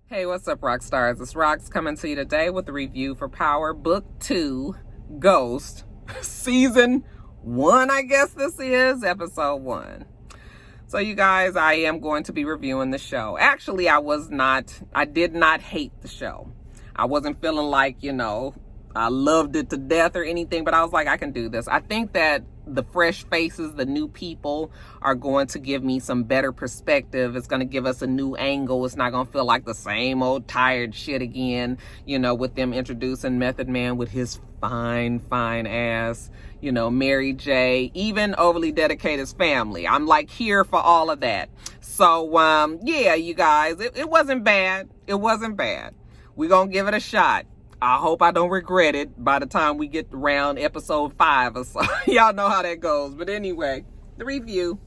Hey, what's up, rock stars? It's Rox coming to you today with a review for Power Book 2, Ghost, Season 1, I guess this is, Episode 1. So, you guys, I am going to be reviewing the show. Actually, I did not hate the show. I wasn't feeling like, I loved it to death or anything, but I was like, I can do this. I think that the fresh faces, the new people are going to give me some better perspective. It's going to give us a new angle. It's not going to feel like the same old tired shit again, with them introducing Method Man with his fine ass, Mary J, even Overly Dedicated's family. I'm like here for all of that. So, yeah, you guys, it wasn't bad. It wasn't bad. We're going to give it a shot. I hope I don't regret it by the time we get around episode 5 or so. Y'all know how that goes. But anyway, the review.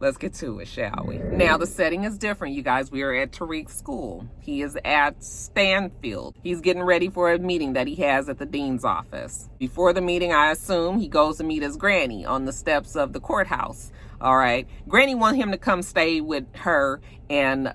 Let's get to it, shall we? Now, the setting is different, you guys. We are at Tariq's school. He is at Stanfield. He's getting ready for a meeting that he has at the dean's office. Before the meeting, I assume he goes to meet his granny on the steps of the courthouse. All right. Granny wants him to come stay with her and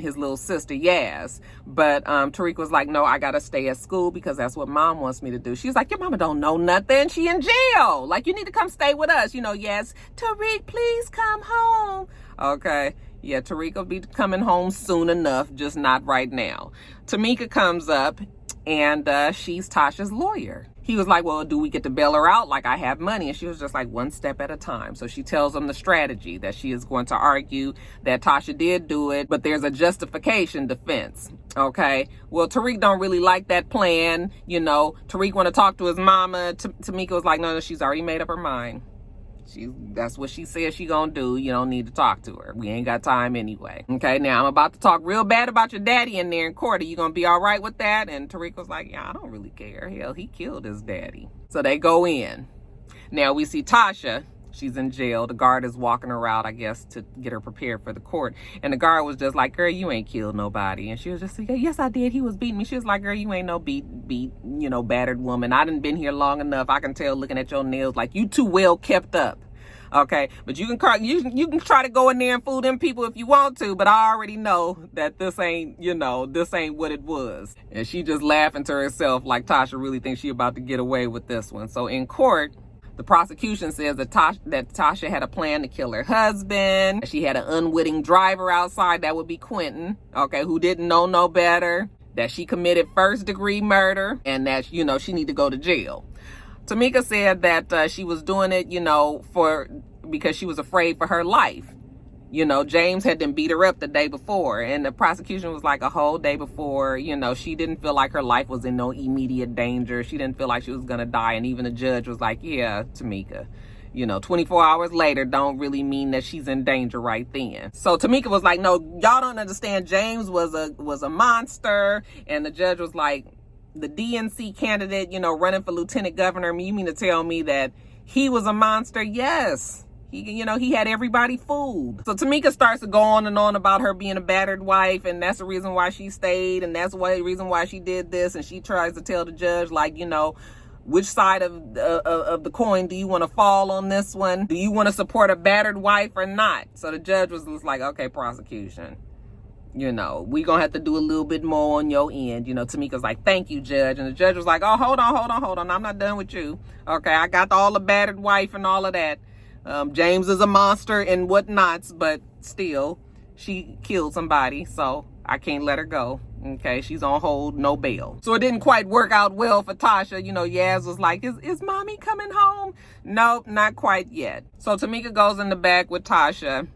his little sister, Yaz. But Tariq was like, no, I got to stay at school because that's what mom wants me to do. She's like, your mama don't know nothing. She in jail. Like, you need to come stay with us. Yes. Tariq, please come home. Okay. Yeah, Tariq will be coming home soon enough, just not right now. Tamika comes up and she's Tasha's lawyer. He was like, well, do we get to bail her out? Like, I have money. And she was just like, one step at a time. So she tells him the strategy that she is going to argue that Tasha did do it, but there's a justification defense. Okay. Well, Tariq don't really like that plan. Tariq want to talk to his mama. Tamika was like, no, she's already made up her mind. That's what she says she gonna do. You don't need to talk to her. We ain't got time anyway. Okay, now I'm about to talk real bad about your daddy in there in court. Are you gonna be all right with that? And Tariq was like, yeah, I don't really care. Hell, he killed his daddy. So they go in. Now we see Tasha. She's in jail. The guard is walking her out, I guess, to get her prepared for the court. And the guard was just like, girl, you ain't killed nobody. And she was just like, yes, I did. He was beating me. She was like, girl, you ain't no beat, battered woman. I done been here long enough. I can tell looking at your nails, like you too well kept up. Okay, but you can try to go in there and fool them people if you want to, but I already know that this ain't what it was. And she just laughing to herself like Tasha really thinks she about to get away with this one. So in court, the prosecution says that Tasha had a plan to kill her husband. She had an unwitting driver outside, that would be Quentin, okay, who didn't know no better, that she committed first-degree murder, and that, she need to go to jail. Tamika said that she was doing it, because she was afraid for her life. James had then beat her up the day before, and the prosecution was like a whole day before, she didn't feel like her life was in no immediate danger. She didn't feel like she was going to die. And even the judge was like, yeah, Tamika, 24 hours later don't really mean that she's in danger right then. So Tamika was like, no, y'all don't understand. James was a monster. And the judge was like, the DNC candidate, running for lieutenant governor, you mean to tell me that he was a monster? Yes. He had everybody fooled. So Tamika starts to go on and on about her being a battered wife, and that's the reason why she stayed, and that's the reason why she did this. And she tries to tell the judge, like, which side of the coin do you want to fall on this one? Do you want to support a battered wife or not? So the judge was just like, okay, prosecution. We gonna have to do a little bit more on your end. Tamika's like, thank you, judge. And the judge was like, oh, hold on. I'm not done with you. Okay, I got all the battered wife and all of that. James is a monster and whatnots, but still, she killed somebody, so I can't let her go. Okay, she's on hold, no bail. So it didn't quite work out well for Tasha. Yaz was like, is mommy coming home? Nope, not quite yet. So Tamika goes in the back with Tasha,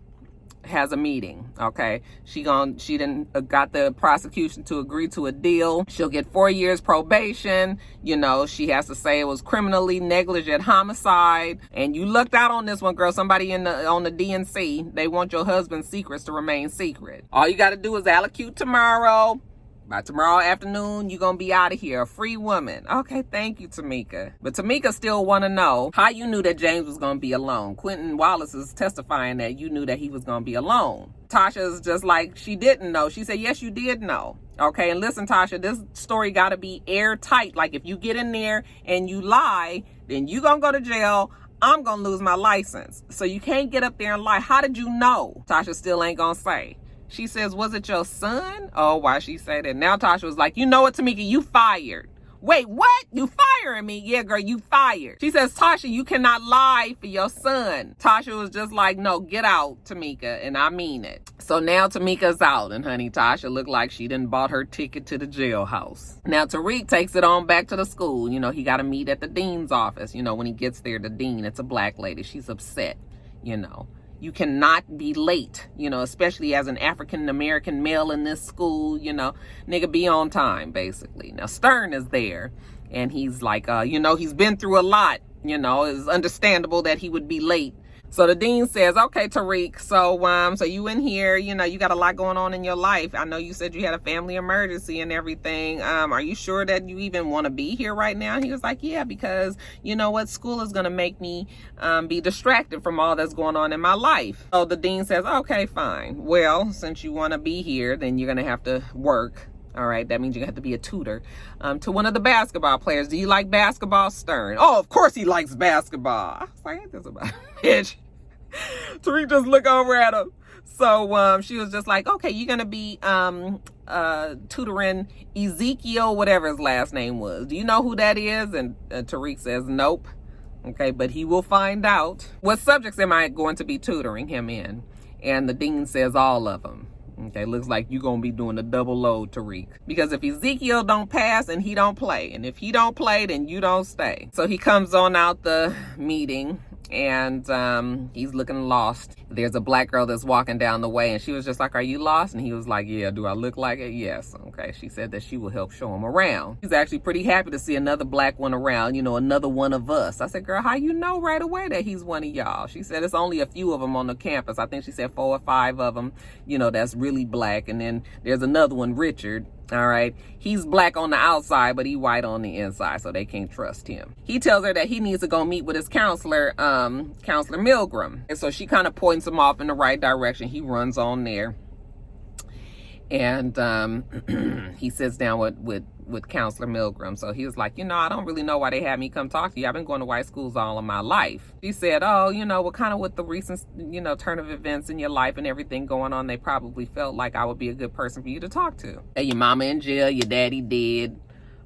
has a meeting. Okay, she done got the prosecution to agree to a deal. She'll get 4 years probation. She has to say it was criminally negligent homicide. And you lucked out on this one, girl. Somebody on the DNC, they want your husband's secrets to remain secret. All you got to do is allocute tomorrow. By tomorrow afternoon, you're going to be out of here, a free woman. Okay, thank you, Tamika. But Tamika still want to know how you knew that James was going to be alone. Quentin Wallace is testifying that you knew that he was going to be alone. Tasha's just like, she didn't know. She said, yes, you did know. Okay, and listen, Tasha, this story got to be airtight. Like, if you get in there and you lie, then you going to go to jail. I'm going to lose my license. So you can't get up there and lie. How did you know? Tasha still ain't going to say. She says, was it your son? Oh, why she say that? Now Tasha was like, you know what, Tamika, you fired. Wait, what? You firing me? Yeah, girl, you fired. She says, Tasha, you cannot lie for your son. Tasha was just like, no, get out, Tamika, and I mean it. So now Tamika's out, and honey, Tasha looked like she done bought her ticket to the jailhouse. Now Tariq takes it on back to the school. You know, he got to meet at the dean's office. You know, when he gets there, the dean, it's a black lady. She's upset, you know. You cannot be late, you know, especially as an African-American male in this school, you know, nigga, be on time, basically. Now, Stern is there, and he's like, you know, he's been through a lot, you know, it's understandable that he would be late. So the dean says, okay, Tariq, so you in here, you know, you got a lot going on in your life. I know you said you had a family emergency and everything. Are you sure that you even want to be here right now? He was like, yeah, because you know what? School is going to make me be distracted from all that's going on in my life. So the dean says, okay, fine. Well, since you want to be here, then you're going to have to work. All right, that means you have to be a tutor to one of the basketball players. Do you like basketball, Stern? Oh, of course he likes basketball. I was like, ain't this about a bitch? Tariq just look over at him. So she was just like, okay, you're going to be tutoring Ezekiel, whatever his last name was. Do you know who that is? And Tariq says, nope. Okay, but he will find out. What subjects am I going to be tutoring him in? And the dean says all of them. Okay, looks like you're going to be doing a double load, Tariq. Because if Ezekiel don't pass, then he don't play. And if he don't play, then you don't stay. So he comes on out the meeting, and he's looking lost. There's a black girl that's walking down the way, and she was just like, are you lost? And he was like, yeah, do I look like it? Yes. Okay, she said that she will help show him around. He's actually pretty happy to see another black one around, you know, another one of us. I said, girl, how you know right away that he's one of y'all? She said it's only a few of them on the campus. I think she said 4 or 5 of them, you know, that's really black. And then there's another one, Richard. All right. He's black on the outside, but he white on the inside, so they can't trust him. He tells her that he needs to go meet with his counselor, Counselor Milgram. And so she kind of points him off in the right direction. He runs on there. And he sits down with Counselor Milgram. So he was like, you know, I don't really know why they had me come talk to you. I've been going to white schools all of my life. She said, oh, you know, well, kind of with the recent, you know, turn of events in your life and everything going on, they probably felt like I would be a good person for you to talk to. Hey, your mama in jail, your daddy dead.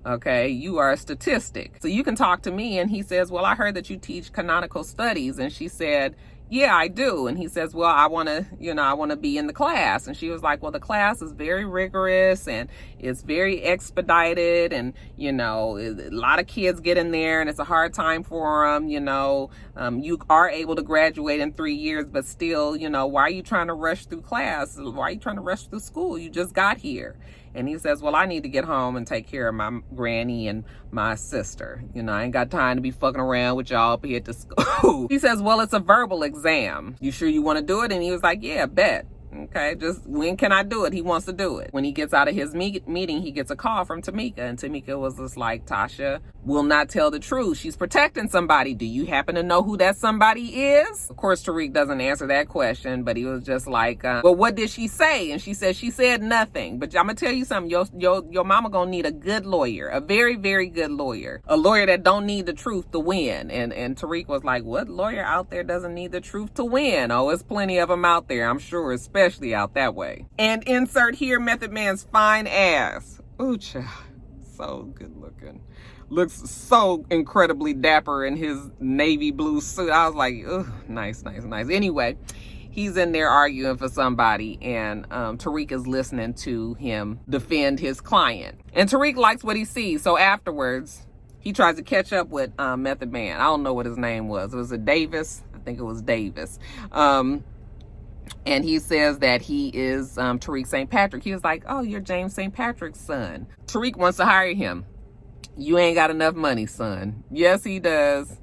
Okay, you are a statistic. So you can talk to me. And he says, well, I heard that you teach canonical studies. And she said, yeah, I do. And he says, well, I want to be in the class. And she was like, well, the class is very rigorous and it's very expedited. And, you know, a lot of kids get in there and it's a hard time for them. You know, you are able to graduate in 3 years, but still, you know, why are you trying to rush through class? Why are you trying to rush through school? You just got here. And he says, well, I need to get home and take care of my granny and my sister. You know, I ain't got time to be fucking around with y'all up here at the school. He says, well, it's a verbal exam. You sure you want to do it? And he was like, yeah, bet. Okay, just when can I do it? He wants to do it. When he gets out of his meeting, he gets a call from Tamika. And Tamika was just like, Tasha will not tell the truth. She's protecting somebody. Do you happen to know who that somebody is? Of course, Tariq doesn't answer that question, but he was just like, well, what did she say? And she said nothing. But I'm going to tell you something. Your mama going to need a good lawyer, a very, very good lawyer, a lawyer that don't need the truth to win. And Tariq was like, what lawyer out there doesn't need the truth to win? Oh, there's plenty of them out there, I'm sure, especially out that way. And insert here Method Man's fine ass. Ooh, child. So good looking. Looks so incredibly dapper in his navy blue suit. I was like, ugh, nice. Anyway, he's in there arguing for somebody, and Tariq is listening to him defend his client. And Tariq likes what he sees. So afterwards, he tries to catch up with Method Man. I don't know what his name was. Was it Davis? I think it was Davis. And he says that he is Tariq St. Patrick. He was like, oh, you're James St. Patrick's son. Tariq wants to hire him. You ain't got enough money, son. Yes, he does.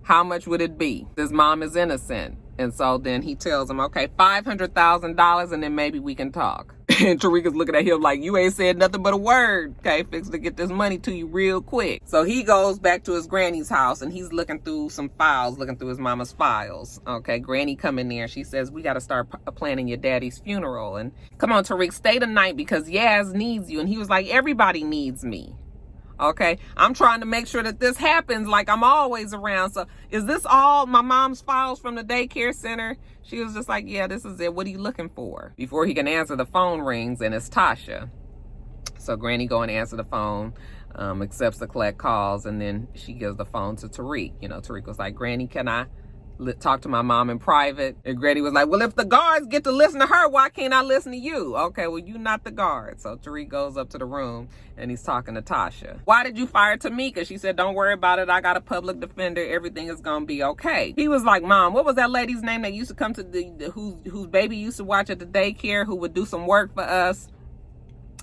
How much would it be? His mom is innocent. And so then he tells him, okay, $500,000 and then maybe we can talk. And Tariq is looking at him like, you ain't said nothing but a word. Okay, fix to get this money to you real quick. So he goes back to his granny's house and he's looking through some files, looking through his mama's files. Okay, granny come in there. She says, we got to start planning your daddy's funeral. And come on, Tariq, stay the night because Yaz needs you. And he was like, everybody needs me. Okay, I'm trying to make sure that this happens, like I'm always around. So is this all my mom's files from the daycare center? She was just like, yeah, this is it. What are you looking for? Before he can answer, the phone rings, and it's Tasha. So Granny go and answer the phone, accepts the collect calls, and then she gives the phone to Tariq. You know, Tariq was like, Granny, can I talk to my mom in private? And Granny was like, well, if the guards get to listen to her, why can't I listen to you? Okay, well, you not the guard. So Tariq goes up to the room and he's talking to Tasha. Why did you fire Tamika? She said, don't worry about it. I got a public defender. Everything is gonna be okay. He was like, Mom, what was that lady's name that used to come to whose baby used to watch at the daycare, who would do some work for us?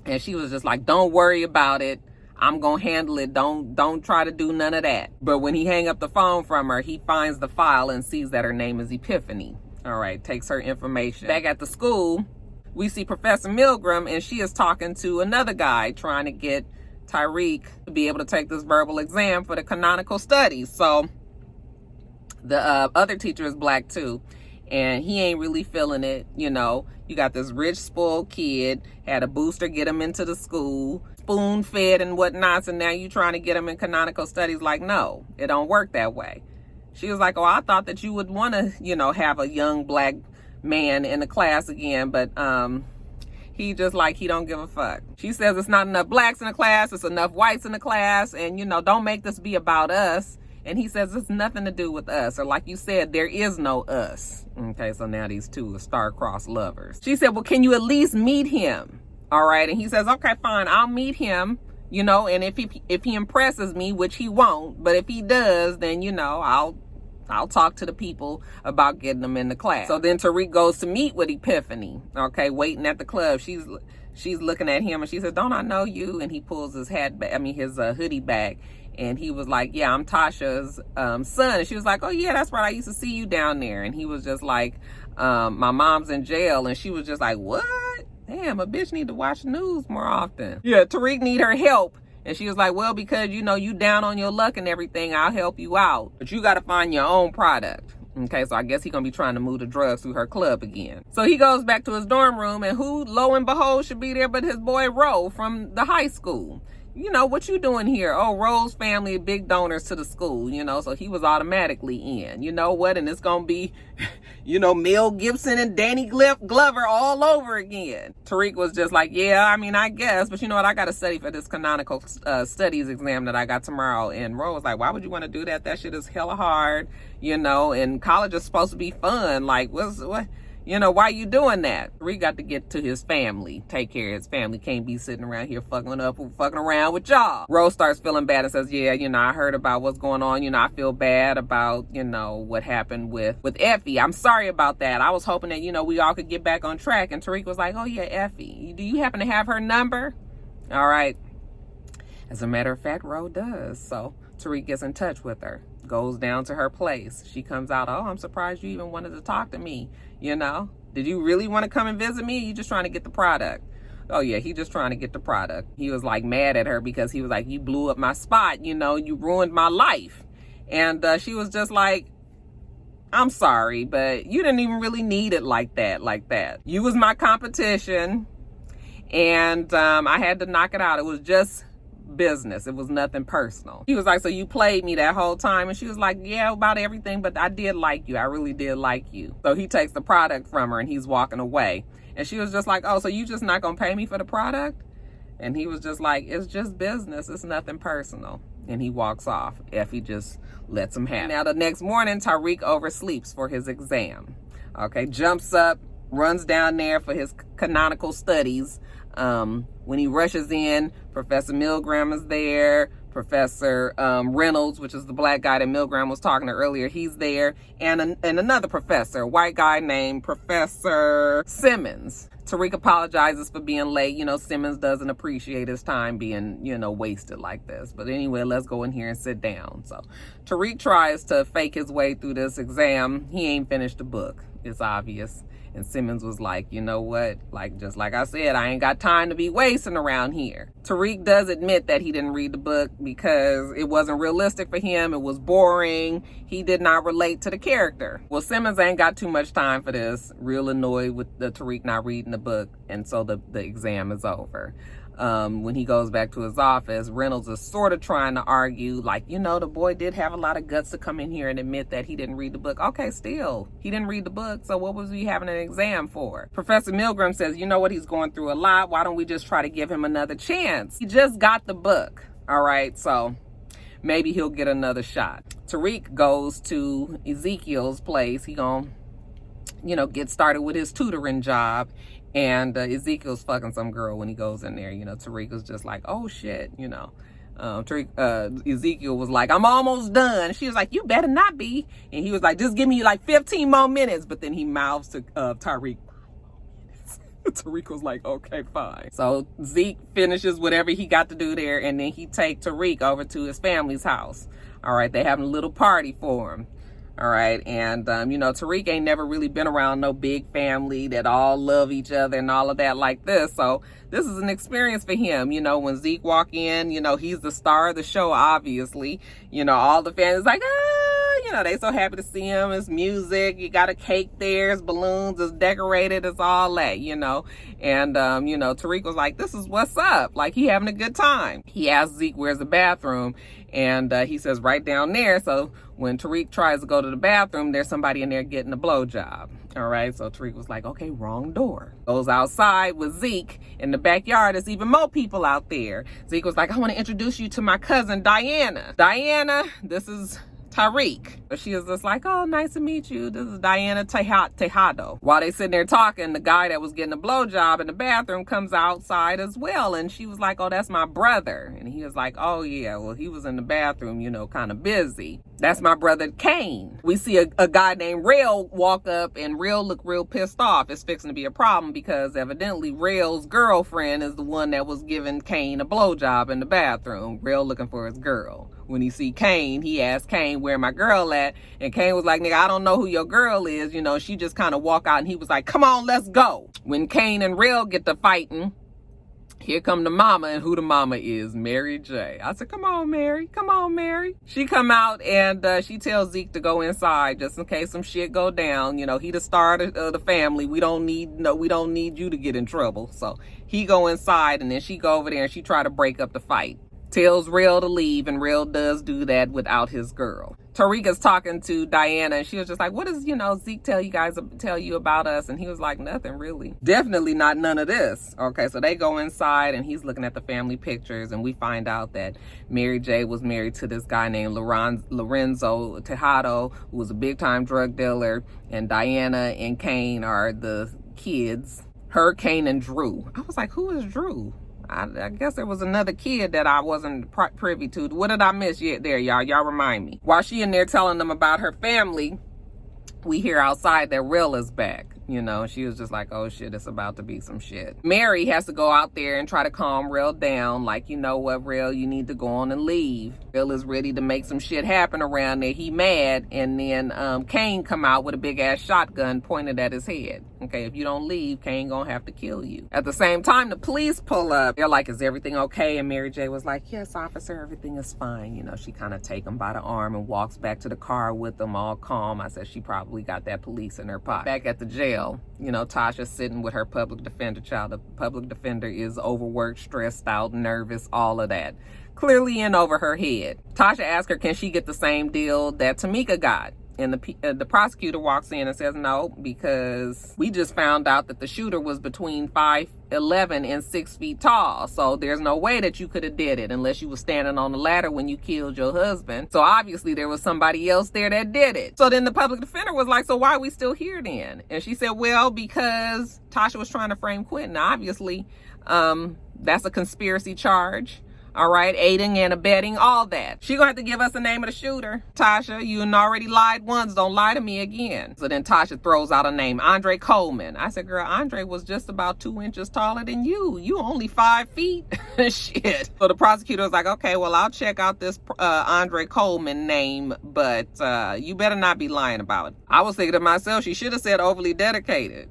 And she was just like, don't worry about it. I'm gonna handle it. Don't try to do none of that. But when he hang up the phone from her, he finds the file and sees that her name is Epiphany. All right, takes her information. Back at the school, we see Professor Milgram, and she is talking to another guy trying to get Tariq to be able to take this verbal exam for the canonical studies. So the other teacher is black too, and he ain't really feeling it. You know, you got this rich, spoiled kid, had a booster get him into the school, spoon fed and whatnot, and now you trying to get him in canonical studies. Like, no, it don't work that way. She was like, oh, I thought that you would want to, you know, have a young black man in the class again, but he just like, he don't give a fuck. She says it's not enough blacks in the class, it's enough whites in the class, and, you know, don't make this be about us. And he says it's nothing to do with us, or like you said, there is no us. Okay, so now these two are star-crossed lovers. She said, well, can you at least meet him? All right, and he says, okay, fine, I'll meet him, you know, and if he impresses me, which he won't, but if he does, then, you know, I'll talk to the people about getting them in the class. So then Tariq goes to meet with Epiphany, okay, waiting at the club. She's looking at him, and she says, don't I know you? And he pulls his his hoodie back, and he was like, yeah, I'm Tasha's son. And she was like, oh yeah, that's right, I used to see you down there. And he was just like, my mom's in jail. And she was just like, what? Damn, a bitch need to watch the news more often. Yeah, Tariq need her help. And she was like, well, because, you know, you down on your luck and everything, I'll help you out. But you got to find your own product. Okay, so I guess he's going to be trying to move the drugs through her club again. So he goes back to his dorm room, and who, lo and behold, should be there but his boy Ro from the high school. You know, what you doing here? Oh, Ro's family, big donors to the school, you know, so he was automatically in. You know what? And it's going to be, you know, Mel Gibson and Danny Glover all over again. Tariq was just like, yeah, I mean, I guess. But you know what? I got to study for this canonical studies exam that I got tomorrow. And Ro was like, why would you want to do that? That shit is hella hard, you know, and college is supposed to be fun. Like, what? You know, why you doing that? Tariq got to get to his family, take care of his family. Can't be sitting around here fucking around with y'all. Rose starts feeling bad and says, yeah, you know, I heard about what's going on. You know, I feel bad about, you know, what happened with Effie. I'm sorry about that. I was hoping that, you know, we all could get back on track. And Tariq was like, oh yeah, Effie. Do you happen to have her number? All right. As a matter of fact, Ro does. So Tariq gets in touch with her, goes down to her place. She comes out, oh, I'm surprised you even wanted to talk to me. You know, did you really want to come and visit me? Or you just trying to get the product? Oh yeah, he just trying to get the product. He was like mad at her because he was like, you blew up my spot. You know, you ruined my life. And she was just like, I'm sorry, but you didn't even really need it like that. You was my competition, and I had to knock it out. It was just business. It was nothing personal. He was like, so you played me that whole time? And she was like, yeah, about everything, but I did like you. I really did like you. So he takes the product from her and he's walking away. And she was just like, oh, so you just not gonna pay me for the product? And he was just like, it's just business. It's nothing personal. And he walks off. Effie just lets him have it. Now the next morning, Tariq oversleeps for his exam. Okay, jumps up, runs down there for his canonical studies. When he rushes in, Professor Milgram is there. Professor Reynolds, which is the black guy that Milgram was talking to earlier, he's there. And another professor, a white guy named Professor Simmons. Tariq apologizes for being late. You know, Simmons doesn't appreciate his time being, you know, wasted like this. But anyway, let's go in here and sit down. So Tariq tries to fake his way through this exam. He ain't finished the book. It's obvious. And Simmons was like, you know what? Like, just like I said, I ain't got time to be wasting around here. Tariq does admit that he didn't read the book because it wasn't realistic for him. It was boring. He did not relate to the character. Well, Simmons ain't got too much time for this. Real annoyed with the Tariq not reading the book. And so the exam is over. when he goes back to his office, Reynolds is sort of trying to argue, like, you know, the boy did have a lot of guts to come in here and admit that he didn't read the book. Okay, still, he didn't read the book, so what was he having an exam for? Professor Milgram says, you know what, he's going through a lot. Why don't we just try to give him another chance? He just got the book, all right? So maybe he'll get another shot. Tariq goes to Ezekiel's place. He gonna, you know, get started with his tutoring job. And Ezekiel's fucking some girl when he goes in there. You know, Tariq was just like, oh shit, you know. Ezekiel was like, I'm almost done. She was like, you better not be. And he was like, just give me like 15 more minutes. But then he mouths to Tariq. Tariq was like, okay, fine. So Zeke finishes whatever he got to do there, and then he take Tariq over to his family's house. All right, they having a little party for him. All right, and you know, Tariq ain't never really been around no big family that all love each other and all of that like this. So this is an experience for him. You know, when Zeke walk in, you know, he's the star of the show, obviously. You know, all the fans like, ah, you know, they so happy to see him. It's music, you got a cake there, it's balloons, it's decorated, it's all that, you know. And you know, Tariq was like, this is what's up. Like, he having a good time. He asked Zeke, where's the bathroom? And he says, right down there. So when Tariq tries to go to the bathroom, there's somebody in there getting a blowjob. All right, so Tariq was like, okay, wrong door. Goes outside with Zeke. In the backyard, there's even more people out there. Zeke was like, I want to introduce you to my cousin, Diana. Diana, this is Tariq. She is just like, oh, nice to meet you. This is Diana Tejado. While they sitting there talking, the guy that was getting a blowjob in the bathroom comes outside as well. And she was like, oh, that's my brother. And he was like, oh, yeah, well, he was in the bathroom, you know, kind of busy. That's my brother, Kane. We see a guy named Rail walk up, and Rail look real pissed off. It's fixing to be a problem because evidently Rail's girlfriend is the one that was giving Kane a blowjob in the bathroom. Rail looking for his girl. When he see Kane, he asked Kane, where my girl at? And Kane was like, nigga, I don't know who your girl is. You know, she just kind of walk out, and he was like, come on, let's go. When Kane and Rail get to fighting, here come the mama, and who the mama is? Mary J. I said, come on, Mary. Come on, Mary. She come out, and she tells Zeke to go inside just in case some shit go down. You know, he the star of the family. We don't need you to get in trouble. So he go inside, and then she go over there, and she try to break up the fight. Tells Rail to leave, and Rail does do that without his girl. Tariq is talking to Diana, and she was just like, what does, you know, Zeke tell you about us? And he was like, nothing really. Definitely not none of this. Okay, so they go inside, and he's looking at the family pictures, and we find out that Mary J was married to this guy named Lorenzo Tejado, who was a big-time drug dealer, and Diana and Kane are the kids. Her, Kane, and Drew. I was like, who is Drew? I guess there was another kid that I wasn't privy to. What did I miss yet there, y'all? Y'all remind me. While she in there telling them about her family, we hear outside that Real is back. You know, she was just like, oh shit, it's about to be some shit. Mary has to go out there and try to calm Real down. Like, you know what, Real, you need to go on and leave. Real is ready to make some shit happen around there. He mad. And then Kane come out with a big ass shotgun pointed at his head. Okay, if you don't leave, Kane gonna have to kill you. At the same time, the police pull up. They're like, is everything okay? And Mary J was like, yes, officer, everything is fine. You know, she kind of take him by the arm and walks back to the car with them, all calm. I said, she probably got that police in her pocket. Back at the jail, you know, Tasha's sitting with her public defender child. The public defender is overworked, stressed out, nervous, all of that. Clearly in over her head. Tasha asked her, can she get the same deal that Tamika got? And the prosecutor walks in and says, no, because we just found out that the shooter was between 5'11" and 6 feet tall. So there's no way that you could have did it unless you were standing on the ladder when you killed your husband. So obviously there was somebody else there that did it. So then the public defender was like, so why are we still here then? And she said, well, because Tasha was trying to frame Quentin. Obviously, that's a conspiracy charge. All right, aiding and abetting, all that. She gonna have to give us the name of the shooter. Tasha, you already lied once, don't lie to me again. So then Tasha throws out a name, Andre Coleman. I said, girl, Andre was just about 2 inches taller than you. You only 5 feet. Shit. So the prosecutor was like, okay, well, I'll check out this Andre Coleman name, but you better not be lying about it. I was thinking to myself, she should have said overly dedicated.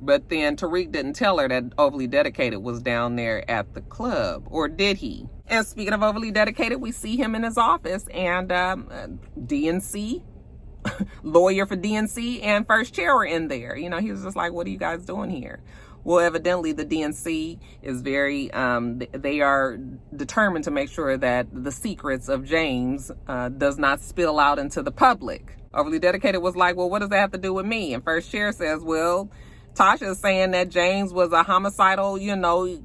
But then Tariq didn't tell her that Overly Dedicated was down there at the club. Or did he? And speaking of Overly Dedicated, we see him in his office. And DNC, lawyer for DNC and First Chair are in there. You know, he was just like, what are you guys doing here? Well, evidently the DNC is very, they are determined to make sure that the secrets of James does not spill out into the public. Overly Dedicated was like, well, what does that have to do with me? And First Chair says, well, Tasha is saying that James was a homicidal,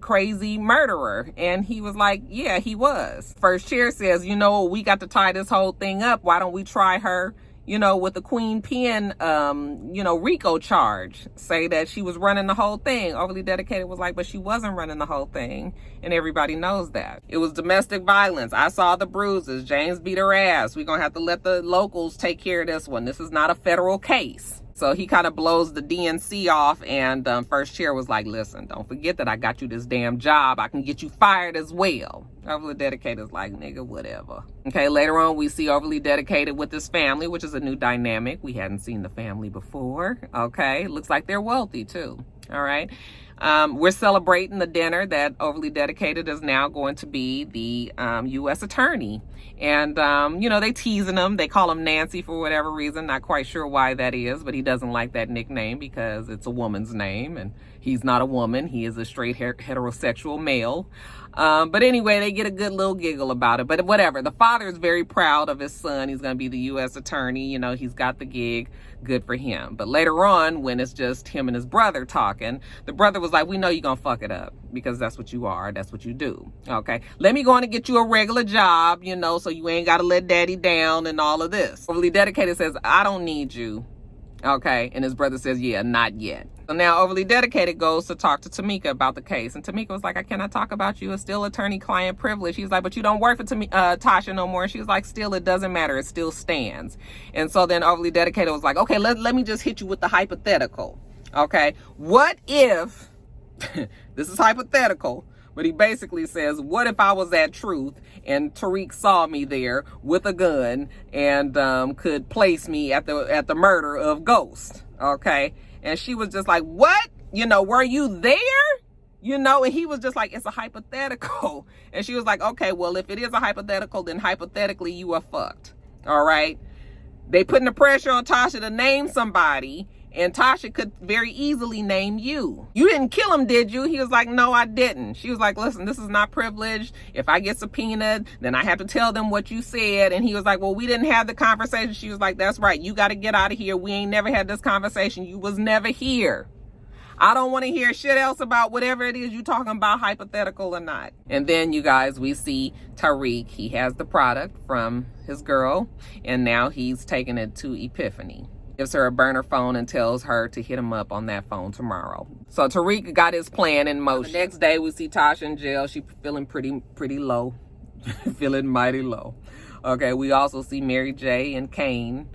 crazy murderer. And he was like, yeah, he was. First Chair says, we got to tie this whole thing up. Why don't we try her, with the Queen Pen, RICO charge? Say that she was running the whole thing. Overly Dedicated was like, but she wasn't running the whole thing. And everybody knows that. It was domestic violence. I saw the bruises. James beat her ass. We're going to have to let the locals take care of this one. This is not a federal case. So he kind of blows the DNC off, and First Chair was like, listen, don't forget that I got you this damn job. I can get you fired as well. Overly Dedicated is like, nigga, whatever. Okay, later on, we see Overly Dedicated with his family, which is a new dynamic. We hadn't seen the family before. Okay, looks like they're wealthy, too. All right. We're celebrating the dinner that Overly Dedicated is now going to be the U.S. attorney. And, they teasing him. They call him Nancy for whatever reason. Not quite sure why that is, but he doesn't like that nickname because it's a woman's name. And he's not a woman. He is a straight heterosexual male. But anyway, they get a good little giggle about it. But whatever. The father is very proud of his son. He's going to be the U.S. attorney. He's got the gig. Good for him. But later on, when it's just him and his brother talking, the brother was like, we know you're going to fuck it up because that's what you are. That's what you do. Okay. Let me go on and get you a regular job, so you ain't got to let daddy down and all of this. Overly Dedicated says, I don't need you. Okay. And his brother says, yeah, not yet. So now Overly Dedicated goes to talk to Tamika about the case. And Tamika was like, I cannot talk about you. It's still attorney-client privilege. He's like, but you don't work for Tasha no more. And she's like, still, it doesn't matter. It still stands. And so then Overly Dedicated was like, okay, let me just hit you with the hypothetical. Okay. What if, this is hypothetical, but he basically says, what if I was at Truth and Tariq saw me there with a gun and could place me at the murder of Ghost? Okay. And she was just like, what? Were you there? And he was just like, it's a hypothetical. And she was like, okay, well, if it is a hypothetical, then hypothetically you are fucked. All right. They putting the pressure on Tasha to name somebody. And Tasha could very easily name you. You didn't kill him, did you? He was like, no, I didn't. She was like, listen, this is not privileged. If I get subpoenaed, then I have to tell them what you said. And he was like, well, we didn't have the conversation. She was like, that's right. You got to get out of here. We ain't never had this conversation. You was never here. I don't want to hear shit else about whatever it is you talking about, hypothetical or not. And then, you guys, we see Tariq. He has the product from his girl. And now he's taking it to Epiphany. Gives her a burner phone and tells her to hit him up on that phone tomorrow. So Tariq got his plan in motion. The next day we see Tasha in jail. She feeling pretty low. Feeling mighty low. Okay, we also see Mary J and Kane.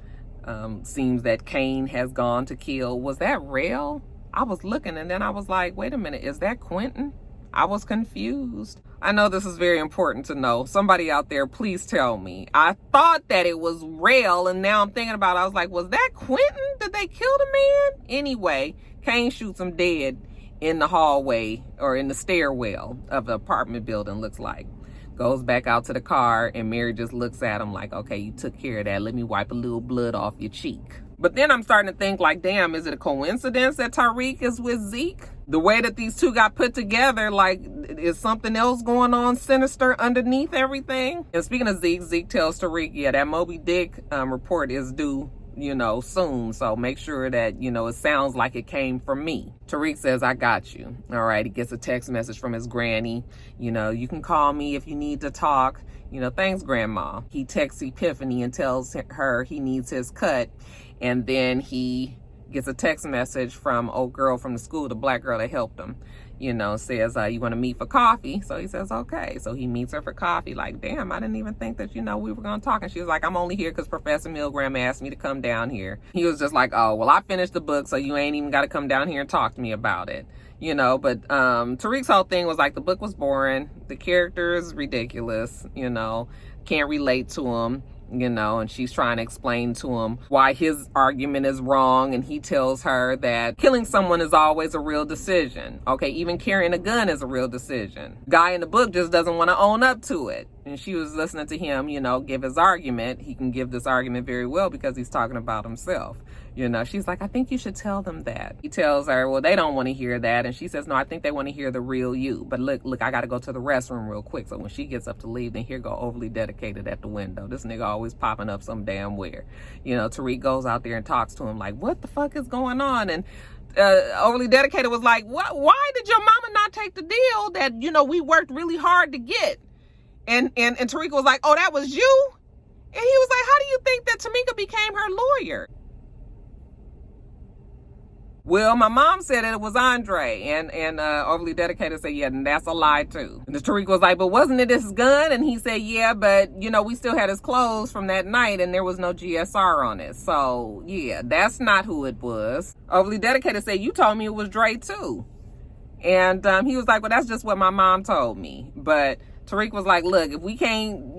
Seems that Kane has gone to kill. Was that real? I was looking and then I was like, wait a minute, is that Quentin? I was confused. I know this is very important to know. Somebody out there, please tell me. I thought that it was real, and now I'm thinking about it. I was like, was that Quentin? Did they kill the man? Anyway, Kane shoots him dead in the hallway or in the stairwell of the apartment building, looks like. Goes back out to the car, and Mary just looks at him like, okay, you took care of that. Let me wipe a little blood off your cheek. But then I'm starting to think like, damn, is it a coincidence that Tariq is with Zeke? The way that these two got put together, like, is something else going on sinister underneath everything? And speaking of Zeke, Zeke tells Tariq, yeah, that Moby Dick report is due, soon. So make sure that, it sounds like it came from me. Tariq says, I got you. All right. He gets a text message from his granny. You can call me if you need to talk. Thanks, Grandma. He texts Epiphany and tells her he needs his cut. And then he gets a text message from old girl from the school, the black girl that helped him, says, you want to meet for coffee? So he says, okay. So he meets her for coffee. Like, damn, I didn't even think that, we were going to talk. And she was like, I'm only here because Professor Milgram asked me to come down here. He was just like, oh, well, I finished the book, so you ain't even got to come down here and talk to me about it. But Tariq's whole thing was like, the book was boring. The character is ridiculous, can't relate to him. And she's trying to explain to him why his argument is wrong. And he tells her that killing someone is always a real decision. Okay, even carrying a gun is a real decision. Guy in the book just doesn't want to own up to it. And she was listening to him, give his argument. He can give this argument very well because he's talking about himself. She's like, I think you should tell them that. He tells her, well, they don't want to hear that. And she says, no, I think they want to hear the real you. But look, I got to go to the restroom real quick. So when she gets up to leave, then here go Overly Dedicated at the window. This nigga always popping up some damn where. Tariq goes out there and talks to him like, what the fuck is going on? And Overly Dedicated was like, what? Why did your mama not take the deal that, we worked really hard to get? And Tariq was like, oh, that was you? And he was like, how do you think that Tamika became her lawyer? Well, my mom said that it was Andre, and Overly Dedicated said, yeah, and that's a lie too. And Tariq was like, but wasn't it his gun? And he said, yeah, but we still had his clothes from that night and there was no GSR on it. So yeah, that's not who it was. Overly Dedicated said, you told me it was Dre too. And he was like, well, that's just what my mom told me. But Tariq was like, look, if we can't,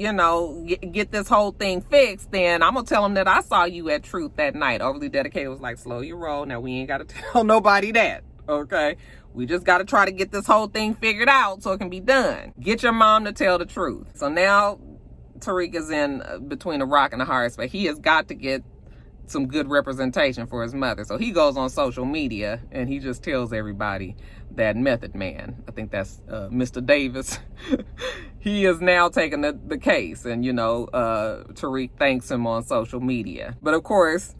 get this whole thing fixed, then I'm going to tell him that I saw you at Truth that night. Overly Dedicated was like, slow your roll. Now, we ain't got to tell nobody that, okay? We just got to try to get this whole thing figured out so it can be done. Get your mom to tell the truth. So now Tariq is in between a rock and a hard space. He has got to get some good representation for his mother. So he goes on social media and he just tells everybody that Method Man, I think that's Mr. Davis, he is now taking the case. And, Tariq thanks him on social media. But of course,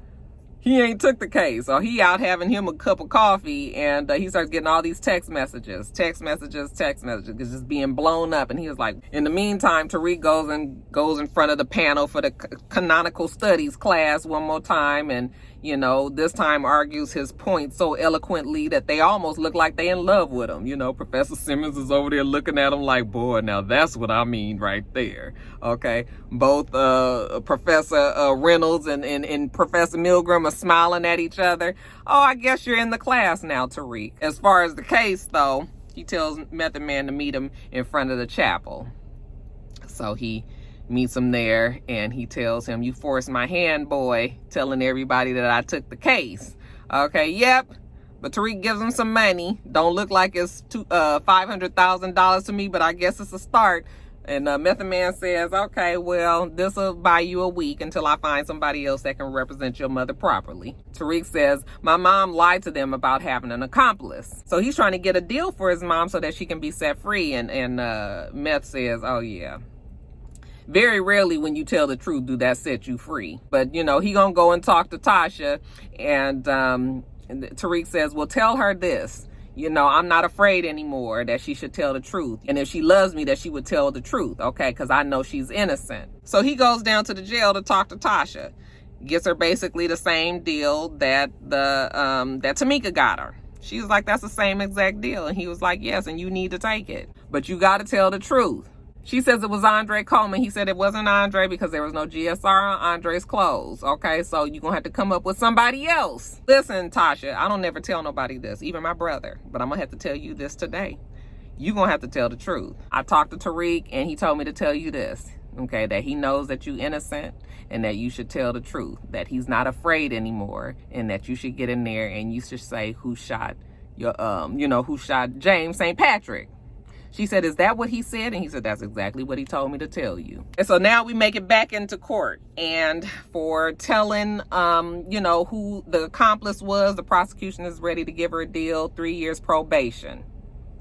he ain't took the case. So he out having him a cup of coffee and he starts getting all these text messages, it's just being blown up. And he was like, in the meantime, Tariq goes in front of the panel for the canonical studies class one more time. And, this time argues his point so eloquently that they almost look like they in love with him. Professor Simmons is over there looking at him like, boy, now that's what I mean right there. Okay. Both Professor Reynolds and Professor Milgram are smiling at each other. Oh, I guess you're in the class now, Tariq. As far as the case, though, he tells Method Man to meet him in front of the chapel. So he meets him there and he tells him, you forced my hand, boy, telling everybody that I took the case. Okay, yep. But Tariq gives him some money. Don't look like it's $500,000 to me, but I guess it's a start. And Method Man says, okay, well, this will buy you a week until I find somebody else that can represent your mother properly. Tariq says, my mom lied to them about having an accomplice. So he's trying to get a deal for his mom so that she can be set free. And Meth says, oh, yeah. Very rarely when you tell the truth do that set you free. But, he gonna go and talk to Tasha. And Tariq says, well, tell her this. I'm not afraid anymore that she should tell the truth. And if she loves me, that she would tell the truth, okay? Because I know she's innocent. So he goes down to the jail to talk to Tasha. Gets her basically the same deal that that Tamika got her. She was like, that's the same exact deal. And he was like, yes, and you need to take it. But you got to tell the truth. She says it was Andre Coleman. He said it wasn't Andre because there was no GSR on Andre's clothes. Okay, so you're going to have to come up with somebody else. Listen, Tasha, I don't never tell nobody this, even my brother. But I'm going to have to tell you this today. You're going to have to tell the truth. I talked to Tariq and he told me to tell you this. Okay, that he knows that you're innocent and that you should tell the truth. That he's not afraid anymore and that you should get in there and you should say who shot your, who shot James St. Patrick. She said, is that what he said? And he said, that's exactly what he told me to tell you. And so now we make it back into court. And for telling, who the accomplice was, the prosecution is ready to give her a deal, 3 years probation.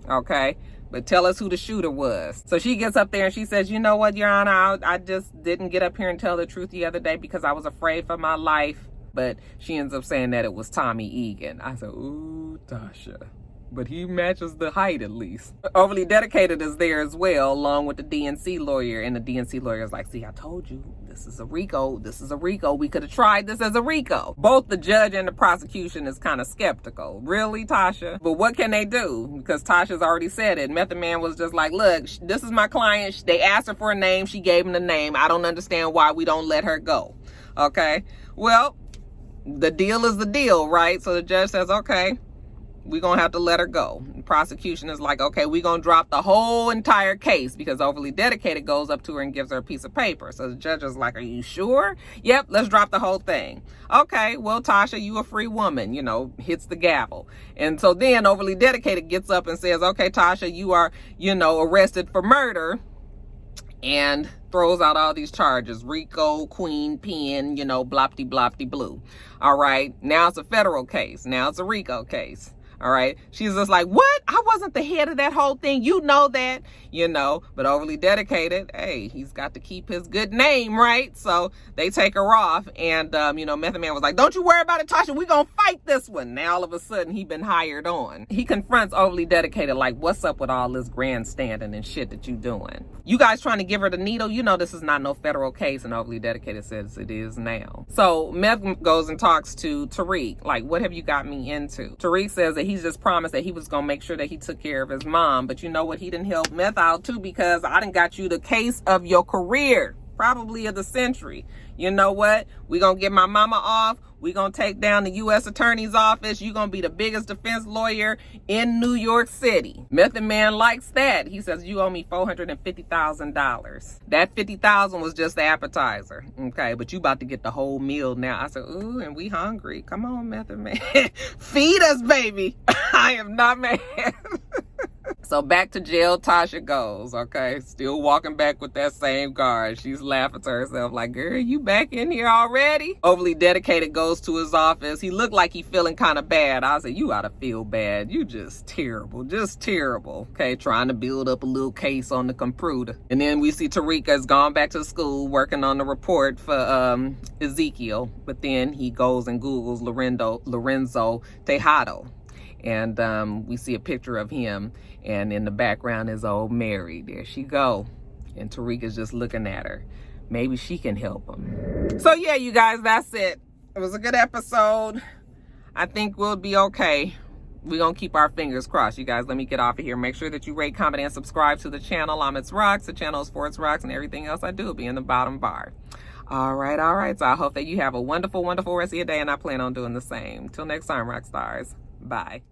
Okay? But tell us who the shooter was. So she gets up there and she says, you know what, Your Honor, I just didn't get up here and tell the truth the other day because I was afraid for my life. But she ends up saying that it was Tommy Egan. I said, ooh, Tasha. But he matches the height at least. Overly Dedicated is there as well, along with the DNC lawyer. And the DNC lawyer is like, see, I told you, this is a RICO. This is a RICO. We could have tried this as a RICO. Both the judge and the prosecution is kind of skeptical. Really, Tasha? But what can they do? Because Tasha's already said it. Method Man was just like, look, this is my client. They asked her for a name. She gave him the name. I don't understand why we don't let her go. Okay? Well, the deal is the deal, right? So the judge says, okay, we're going to have to let her go. The prosecution is like, okay, we're going to drop the whole entire case because Overly Dedicated goes up to her and gives her a piece of paper. So the judge is like, are you sure? Yep, let's drop the whole thing. Okay, well, Tasha, you a free woman, hits the gavel. And so then Overly Dedicated gets up and says, okay, Tasha, you are, arrested for murder. and throws out all these charges. RICO, Queen, Pen, you know, blopty, blopty, blue. All right. Now it's a federal case. Now it's a RICO case. All right. She's just like, what? I wasn't the head of that whole thing. You know that, you know, but overly dedicated. Hey, he's got to keep his good name, right? So they take her off. And, you know, Method Man was like, don't you worry about it, Tasha. We're going to fight this one. Now, all of a sudden, he been hired on. He confronts overly dedicated, like, what's up with all this grandstanding and shit that you doing? You guys trying to give her the needle? You know this is not no federal case. And overly dedicated says it is now. So Meth goes and talks to Tariq. Like, what have you got me into? Tariq says that he's just promised that he was going to make sure that he took care of his mom. But you know what? He didn't help Meth out too, because I done got you the case of your career, probably of the century. You know what? We're going to get my mama off. We're going to take down the U.S. Attorney's Office. You're going to be the biggest defense lawyer in New York City. Method Man likes that. He says, you owe me $450,000. That $50,000 was just the appetizer. Okay, but you about to get the whole meal now. I said, ooh, and we hungry. Come on, Method Man. Feed us, baby. I am not mad. So back to jail Tasha goes, okay? Still walking back with that same guard. She's laughing to herself like, girl, you back in here already? Overly dedicated goes to his office. He looked like he feeling kind of bad. I said, you ought to feel bad. You just terrible, okay? Trying to build up a little case on the computer. And then we see Tariq has gone back to school working on the report for Ezekiel. But then he goes and Googles Lorenzo Tejado. And we see a picture of him, and in the background is old Mary. There she go. And Tariq is just looking at her. Maybe she can help him. So yeah, you guys, that's it. It was a good episode. I think we'll be okay. We're going to keep our fingers crossed. You guys, let me get off of here. Make sure that you rate, comment, and subscribe to the channel. I'm itsrox. The channel is for itsrox, and everything else I do will be in the bottom bar. All right. So I hope that you have a wonderful, wonderful rest of your day, and I plan on doing the same. Till next time, rock stars. Bye.